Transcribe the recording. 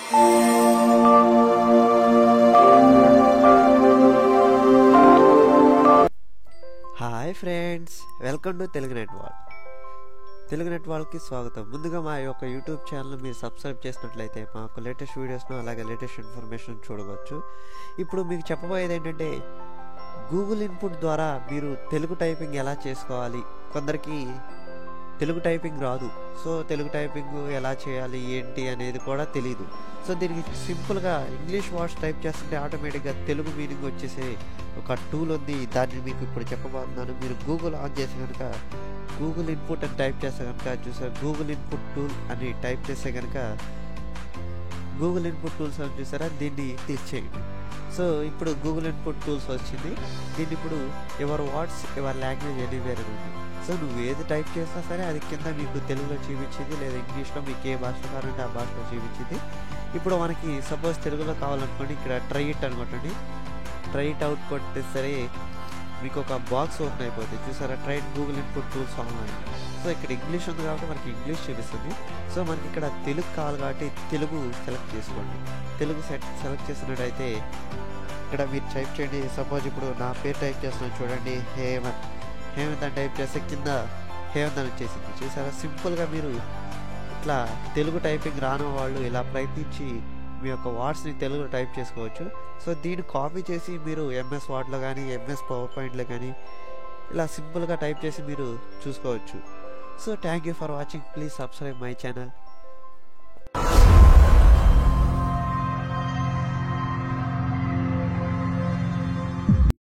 Hi friends, welcome to Telugu net wall. Telugu net వాల్కి స్వాగతం. ముందుగా మా యొక్క యూట్యూబ్ ఛానల్ మీరు సబ్స్క్రైబ్ చేసినట్లయితే మాకు లేటెస్ట్ వీడియోస్ను అలాగే లేటెస్ట్ ఇన్ఫర్మేషన్ చూడవచ్చు. ఇప్పుడు మీకు చెప్పబోయేది ఏంటంటే, గూగుల్ ఇన్పుట్ ద్వారా మీరు తెలుగు టైపింగ్ ఎలా చేసుకోవాలి. కొందరికి తెలుగు టైపింగ్ రాదు, సో తెలుగు టైపింగ్ ఎలా చేయాలి ఏంటి అనేది కూడా తెలియదు. సో దీనికి సింపుల్గా ఇంగ్లీష్ వర్డ్స్ టైప్ చేస్తుంటే ఆటోమేటిక్గా తెలుగు మీనింగ్ వచ్చేసే ఒక టూల్ ఉంది. దాన్ని మీకు ఇప్పుడు చెప్పబోతున్నాను. మీరు గూగుల్ ఆన్ చేసి కనుక గూగుల్ ఇన్పుట్ అని టైప్ చేస్తే కనుక చూసారు, గూగుల్ ఇన్పుట్ టూల్ అని టైప్ చేస్తే కనుక గూగుల్ ఇన్పుట్ టూల్స్ అని చూసారా, దీన్ని క్లిక్ చేయండి. సో ఇప్పుడు గూగుల్ ఇన్పుట్ టూల్స్ వచ్చింది. దీన్ని ఇప్పుడు your words your language anywhere అని ఉంది. సో నువ్వు ఏది టైప్ చేసినా సరే అది కింద మీకు తెలుగులో చూపించింది, లేదా ఇంగ్లీష్లో మీకు ఏ భాష కావాలంటే ఆ భాషలో చూపించింది. ఇప్పుడు మనకి సపోజ్ తెలుగులో కావాలనుకోండి, ఇక్కడ ట్రై ఇట్ అనుకోండి. ట్రై ఇట్ అవుట్ కొట్టే సరే మీకు ఒక బాక్స్ ఓపెన్ అయిపోతుంది. చూసారా, try it Google input tools online. So ఇక్కడ ఇంగ్లీష్ ఉంది కాబట్టి మనకి ఇంగ్లీష్ చూపిస్తుంది. సో మనకి ఇక్కడ తెలుగు కావాలి కాబట్టి తెలుగు సెలెక్ట్ చేసుకోండి. తెలుగు సెలెక్ట్ చేసినట్టయితే ఇక్కడ మీరు టైప్ చేయండి. సపోజ్ ఇప్పుడు నా పేరు టైప్ చేస్తున్నాను చూడండి, హేమంత్. హేమంత్ అని టైప్ చేస్తే కింద హేమంత్ అని వచ్చేసింది. చూసారా, సింపుల్గా మీరు ఇట్లా తెలుగు టైపింగ్ రాని వాళ్ళు ఇలా ప్రయత్నించి మీ యొక్క వర్డ్స్ని తెలుగులో టైప్ చేసుకోవచ్చు. సో దీన్ని కాపీ చేసి మీరు ఎంఎస్ వర్డ్లో కానీ ఎంఎస్ పవర్ పాయింట్లో కానీ ఇలా సింపుల్గా టైప్ చేసి మీరు చూసుకోవచ్చు. So thank you for watching. Please subscribe my channel.